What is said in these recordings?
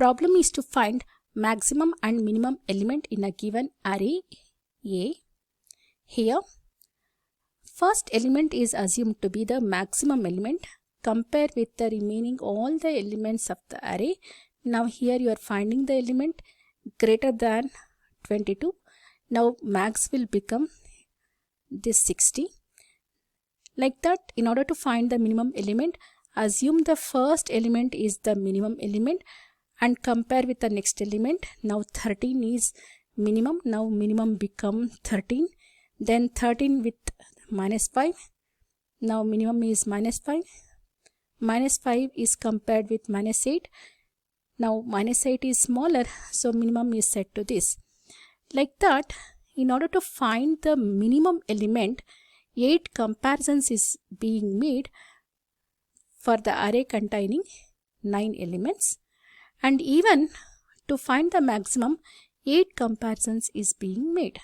problem is to find maximum and minimum element in a given array A. Here, first element is assumed to be the maximum element. Compare with the remaining all the elements of the array. Now here you are finding the element greater than 22. Now max will become this 60. Like that, in order to find the minimum element, assume the first element is the minimum element and compare with the next element. Now 13 is minimum. Now minimum become 13. Then 13 with minus 5. Now minimum is minus 5. Minus 5 is compared with minus 8. Now minus 8 is smaller, so minimum is set to this. Like that, in order to find the minimum element, 8 comparisons is being made for the array containing 9 elements, and even to find the maximum, 8 comparisons is being made.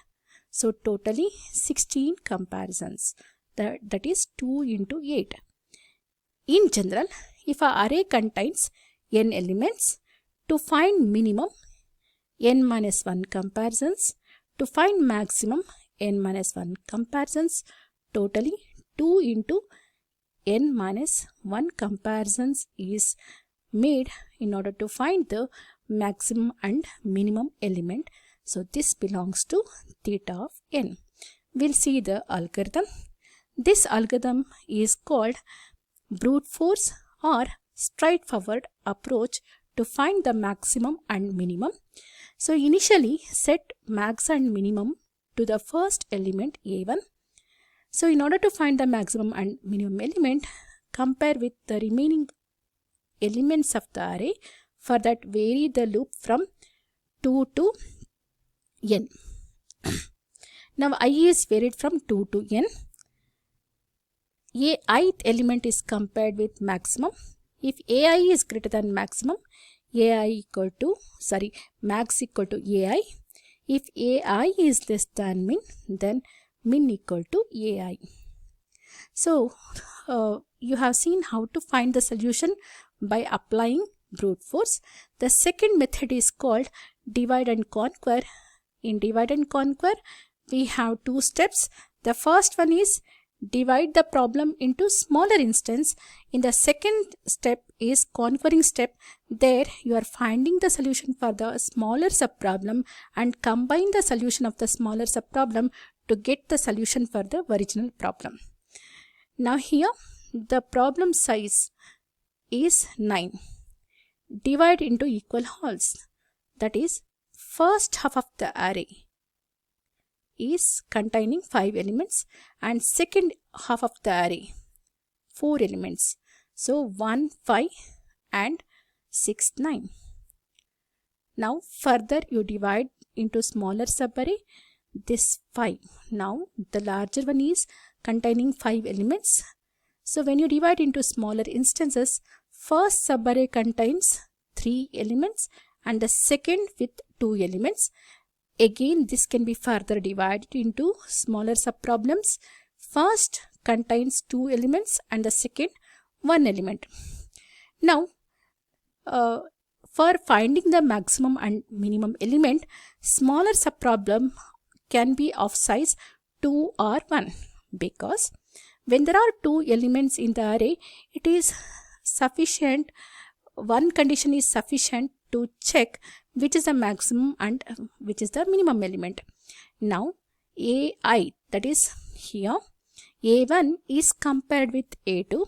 So totally 16 comparisons. That is 2 into 8. In general, if an array contains n elements, to find minimum, n minus 1 comparisons. To find maximum, n minus 1 comparisons. Totally 2 into n minus 1 comparisons is made in order to find the maximum and minimum element. So this belongs to theta of n. We'll see the algorithm. This algorithm is called brute force or straightforward approach to find the maximum and minimum. So initially set max and minimum to the first element A1. So in order to find the maximum and minimum element, compare with the remaining elements of the array. For that, vary the loop from 2 to n. Now I is varied from 2 to n. Ith element is compared with maximum. If ai is greater than maximum, max equal to ai. If ai is less than min, then min equal to ai. So you have seen how to find the solution by applying brute force. The second method is called divide and conquer. In divide and conquer, we have 2 steps. The first one is divide the problem into smaller instance. In the second step is conquering step. There you are finding the solution for the smaller subproblem and combine the solution of the smaller subproblem to get the solution for the original problem. Now here the problem size is 9. Divide into equal halves. That is, first half of the array is containing 5 elements and second half of the array 4 elements. So 1, 5 and 6, 9. Now further you divide into smaller subarray, this 5. Now the larger one is containing 5 elements. So when you divide into smaller instances, first subarray contains 3 elements and the second with 2 elements. Again, this can be further divided into smaller subproblems. First contains 2 elements and the second 1 element. Now, for finding the maximum and minimum element, smaller subproblem can be of size 2 or 1, because when there are 2 elements in the array, it is sufficient, one condition is sufficient to check which is the maximum and which is the minimum element. Now ai, that is here a1 is compared with a2.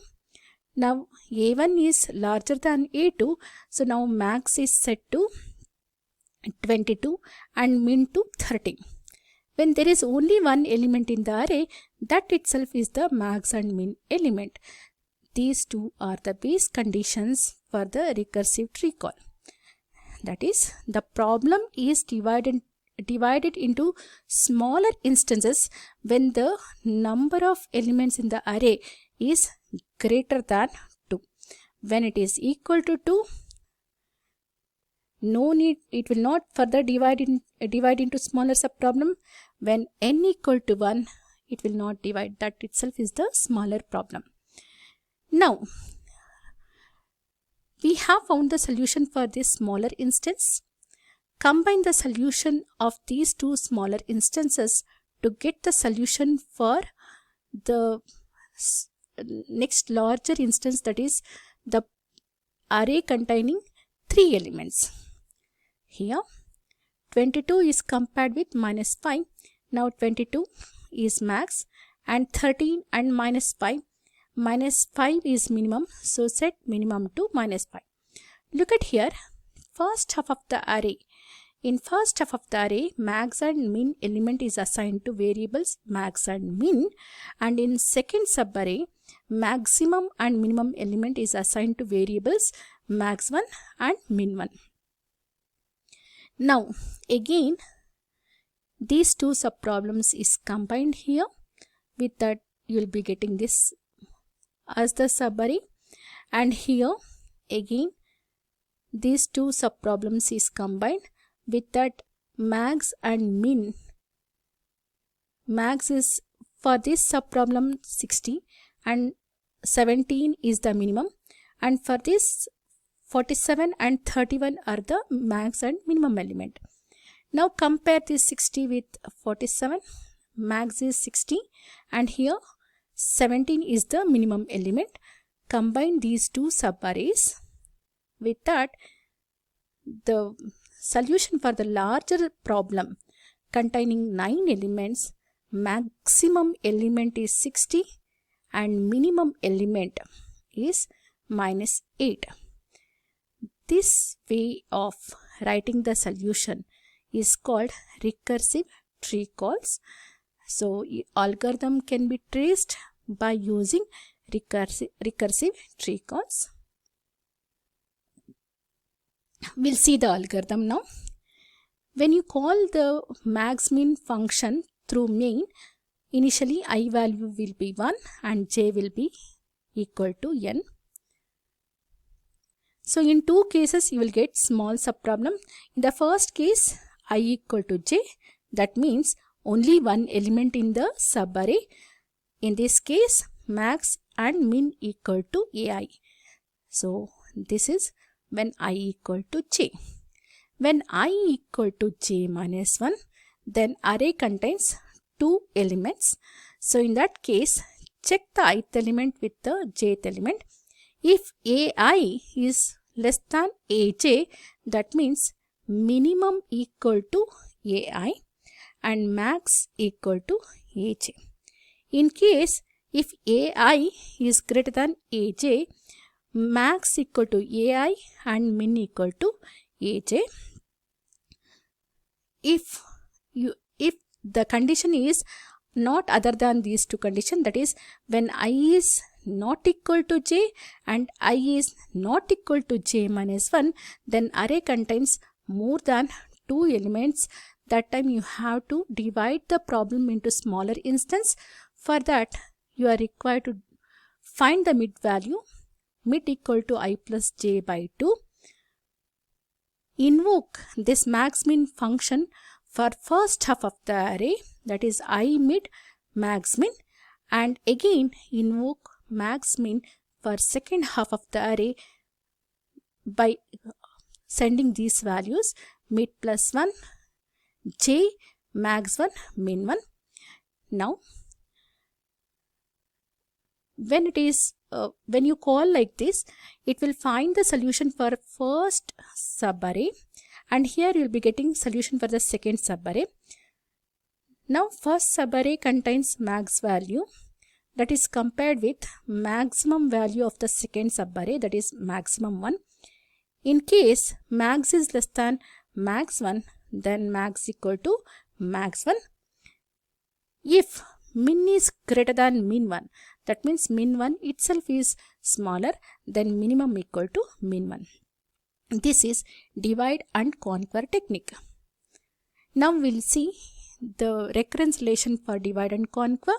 Now a1 is larger than a2, so now max is set to 22 and min to 30. When there is only one element in the array, that itself is the max and min element. These two are the base conditions for the recursive tree call. That is, the problem is divided into smaller instances when the number of elements in the array is greater than 2. When it is equal to 2, no need, it will not further divide into smaller subproblem. When n equal to 1, it will not divide. That itself is the smaller problem. Now, We have found the solution for this smaller instance. Combine the solution of these two smaller instances to get the solution for the next larger instance, that is the array containing 3 elements. Here 22 is compared with -5. Now 22 is max and 13 and -5. -5 is minimum, so set minimum to -5. Look at here, first half of the array. In first half of the array, max and min element is assigned to variables max and min, and in second subarray, maximum and minimum element is assigned to variables max1 and min1. Now again, these two subproblems is combined here. With that, you will be getting this as the subarray, and here again these two subproblems is combined. With that, max and min, max is for this subproblem 60 and 17 is the minimum, and for this 47 and 31 are the max and minimum element. Now compare this 60 with 47. Max is 60 and here 17 is the minimum element. Combine these two subarrays. With that, the solution for the larger problem containing 9 elements, maximum element is 60 and minimum element is -8. This way of writing the solution is called recursive tree calls. So algorithm can be traced by using recursive tree calls. We'll see the algorithm now. When you call the maxmin function through main, initially I value will be 1 and j will be equal to n. So in two cases you will get small subproblem. In the first case, I equal to j, that means only one element in the subarray. In this case, max and min equal to ai. So this is when I equal to j. When I equal to j minus 1, then array contains 2 elements. So in that case, check the ith element with the jth element. If ai is less than aj, that means minimum equal to ai and max equal to aj. In case if ai is greater than aj, max equal to ai and min equal to aj. If the condition is not other than these two conditions, that is when I is not equal to j and I is not equal to j minus 1, then array contains more than 2 elements. That time you have to divide the problem into smaller instance. For that, you are required to find the mid value, mid equal to I plus j by 2. Invoke this maxmin function for first half of the array, that is I mid maxmin, and again invoke maxmin for second half of the array by sending these values mid plus 1, j, max 1, min 1. Now when it is when you call like this, it will find the solution for first subarray, and here you will be getting solution for the second subarray. Now first subarray contains max value, that is compared with maximum value of the second subarray, that is maximum 1. In case max is less than max 1, then max equal to max 1. If min is greater than min 1, that means min 1 itself is smaller, then minimum equal to min 1. This is divide and conquer technique. Now we'll see the recurrence relation for divide and conquer.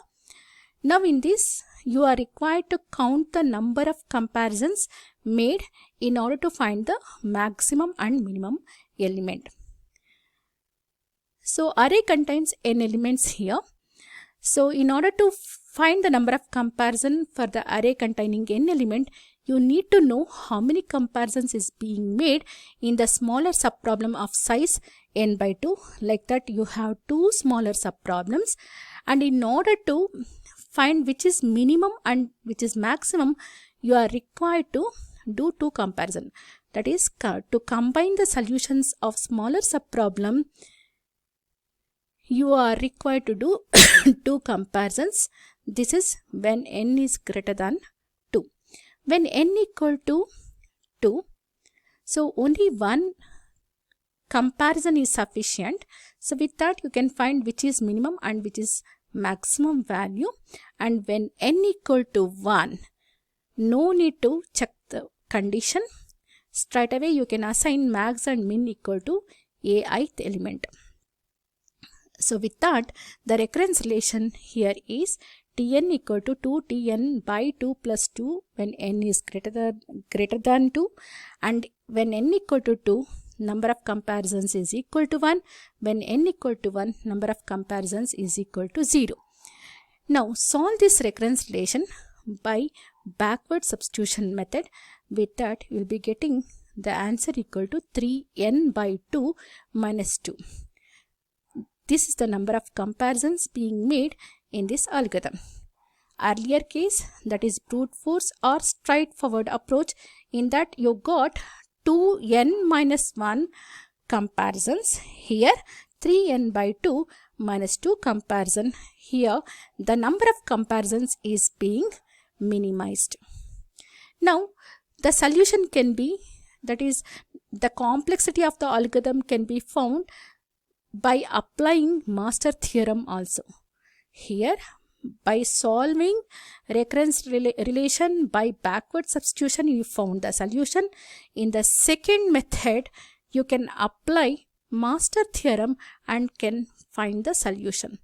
Now in this, you are required to count the number of comparisons made in order to find the maximum and minimum element. So array contains n elements here. So in order to find the number of comparison for the array containing n element, you need to know how many comparisons is being made in the smaller subproblem of size n by 2. Like that, you have two smaller subproblems, and in order to find which is minimum and which is maximum, you are required to do two comparison. That is, to combine the solutions of smaller subproblem, you are required to do two comparisons. This is when n is greater than 2. When n equal to 2, so only one comparison is sufficient. So with that, you can find which is minimum and which is maximum value. And when n equal to 1, no need to check the condition. Straight away you can assign max and min equal to aith element. So with that, the recurrence relation here is Tn equal to 2 Tn by 2 plus 2 when n is greater than 2, and when n equal to 2, number of comparisons is equal to 1. When n equal to 1, number of comparisons is equal to 0. Now solve this recurrence relation by backward substitution method. With that, you will be getting the answer equal to 3n by 2 minus 2. This is the number of comparisons being made in this algorithm. Earlier case, that is brute force or straightforward approach, in that you got 2n minus 1 comparisons. Here 3n by 2 minus 2 comparison. Here the number of comparisons is being minimized. Now the solution can be, that is, the complexity of the algorithm can be found by applying master theorem also. Here, by solving recurrence relation by backward substitution, you found the solution. In the second method, you can apply master theorem and can find the solution.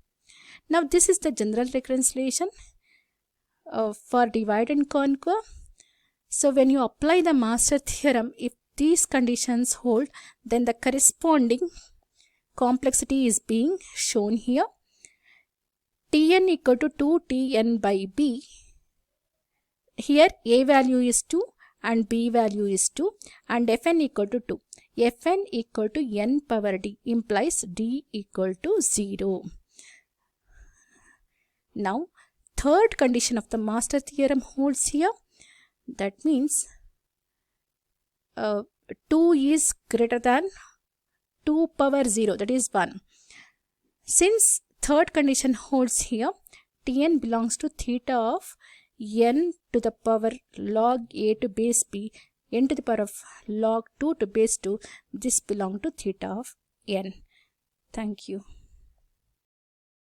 Now this is the general recurrence relation for divide and conquer. So when you apply the master theorem, if these conditions hold, then the corresponding complexity is being shown here. Tn equal to 2 Tn by b. Here a value is 2 and b value is 2, and fn equal to 2. Fn equal to n power d implies d equal to 0. Now third condition of the master theorem holds here. That means 2 is greater than 2 power 0, that is 1. Since third condition holds here, Tn belongs to theta of n to the power log a to base b, n to the power of log 2 to base 2. This belongs to theta of n. Thank you.